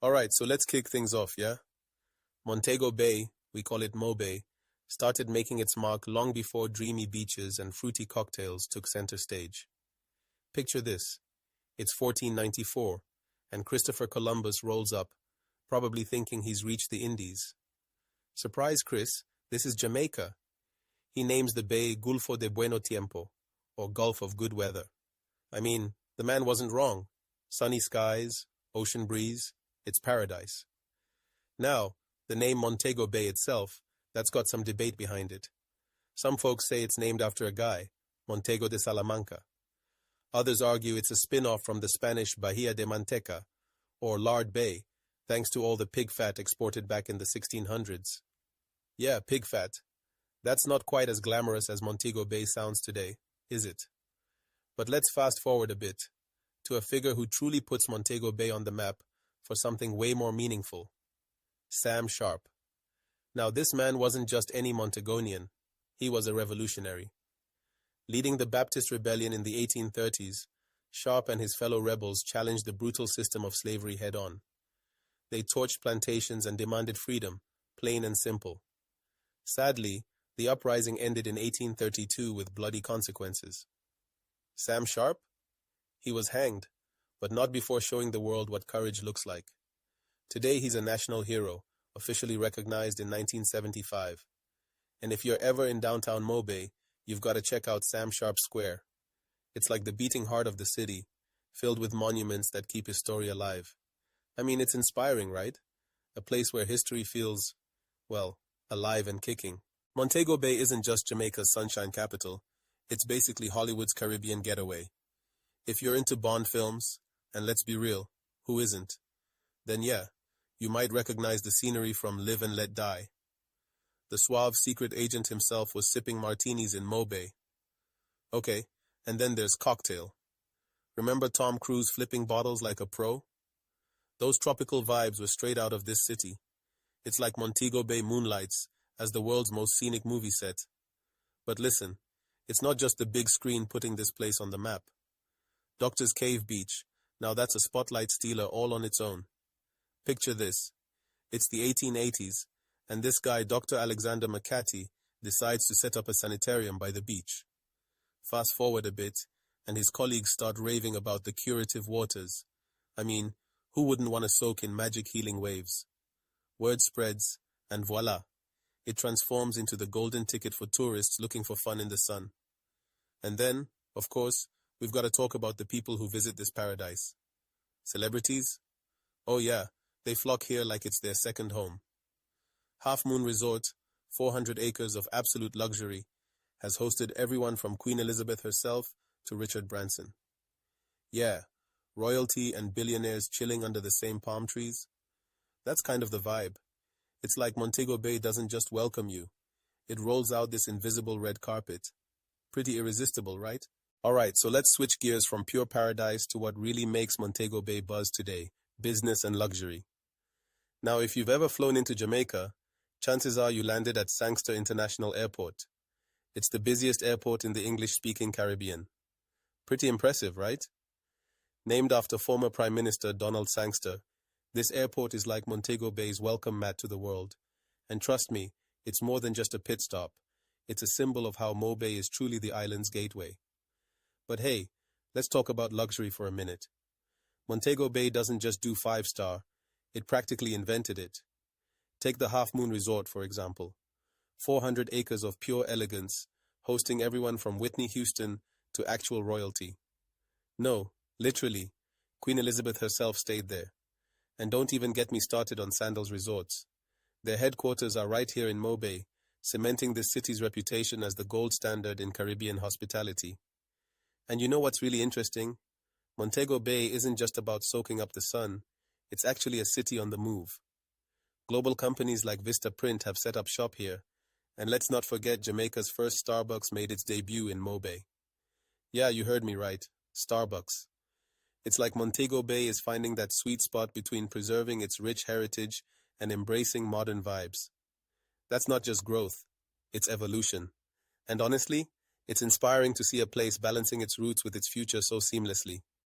Alright, so let's kick things off, yeah? Montego Bay, we call it Mo Bay, started making its mark long before dreamy beaches and fruity cocktails took center stage. Picture this. It's 1494, and Christopher Columbus rolls up, probably thinking he's reached the Indies. Surprise, Chris, this is Jamaica. He names the bay Gulfo de Bueno Tiempo, or Gulf of Good Weather. I mean, the man wasn't wrong. Sunny skies, ocean breeze, it's paradise. Now, the name Montego Bay itself, that's got some debate behind it. Some folks say it's named after a guy, Montego de Salamanca. Others argue it's a spin-off from the Spanish Bahía de Manteca, or Lard Bay, thanks to all the pig fat exported back in the 1600s. Yeah, pig fat. That's not quite as glamorous as Montego Bay sounds today, is it? But let's fast forward a bit, to a figure who truly puts Montego Bay on the map for something way more meaningful. Sam Sharpe. Now, this man wasn't just any Montagonian, he was a revolutionary. Leading the Baptist Rebellion in the 1830s, Sharpe and his fellow rebels challenged the brutal system of slavery head-on. They torched plantations and demanded freedom, plain and simple. Sadly, the uprising ended in 1832 with bloody consequences. Sam Sharpe? He was hanged, but not before showing the world what courage looks like. Today he's a national hero, officially recognized in 1975. And if you're ever in downtown Mo Bay, you've got to check out Sam Sharpe Square. It's like the beating heart of the city, filled with monuments that keep his story alive. I mean, it's inspiring, right? A place where history feels, well, alive and kicking. Montego Bay isn't just Jamaica's sunshine capital. It's basically Hollywood's Caribbean getaway. If you're into Bond films, and let's be real, who isn't? Then yeah, you might recognize the scenery from Live and Let Die. The suave secret agent himself was sipping martinis in Mo Bay. Okay, and then there's cocktail. Remember Tom Cruise flipping bottles like a pro? Those tropical vibes were straight out of this city. It's like Montego Bay moonlights as the world's most scenic movie set. But listen, it's not just the big screen putting this place on the map. Doctor's Cave Beach, now that's a spotlight stealer all on its own. Picture this. It's the 1880s, and this guy, Dr. Alexander McCarthy, decides to set up a sanitarium by the beach. Fast forward a bit, and his colleagues start raving about the curative waters. I mean, who wouldn't want to soak in magic healing waves? Word spreads, and voila, it transforms into the golden ticket for tourists looking for fun in the sun. And then, of course, we've got to talk about the people who visit this paradise. Celebrities? Oh yeah, they flock here like it's their second home. Half Moon Resort, 400 acres of absolute luxury, has hosted everyone from Queen Elizabeth herself to Richard Branson. Yeah, royalty and billionaires chilling under the same palm trees. That's kind of the vibe. It's like Montego Bay doesn't just welcome you. It rolls out this invisible red carpet. Pretty irresistible, right? Alright, so let's switch gears from pure paradise to what really makes Montego Bay buzz today, business and luxury. Now, if you've ever flown into Jamaica, chances are you landed at Sangster International Airport. It's the busiest airport in the English-speaking Caribbean. Pretty impressive, right? Named after former Prime Minister Donald Sangster, this airport is like Montego Bay's welcome mat to the world. And trust me, it's more than just a pit stop. It's a symbol of how Mo Bay is truly the island's gateway. But hey, let's talk about luxury for a minute. Montego Bay doesn't just do 5-star, it practically invented it. Take the Half Moon Resort, for example. 400 acres of pure elegance, hosting everyone from Whitney Houston to actual royalty. No, literally, Queen Elizabeth herself stayed there. And don't even get me started on Sandals Resorts. Their headquarters are right here in Mo Bay, cementing this city's reputation as the gold standard in Caribbean hospitality. And you know what's really interesting? Montego Bay isn't just about soaking up the sun, it's actually a city on the move. Global companies like Vista Print have set up shop here, and let's not forget Jamaica's first Starbucks made its debut in Mo Bay. Yeah, you heard me right, Starbucks. It's like Montego Bay is finding that sweet spot between preserving its rich heritage and embracing modern vibes. That's not just growth, it's evolution. And honestly, it's inspiring to see a place balancing its roots with its future so seamlessly.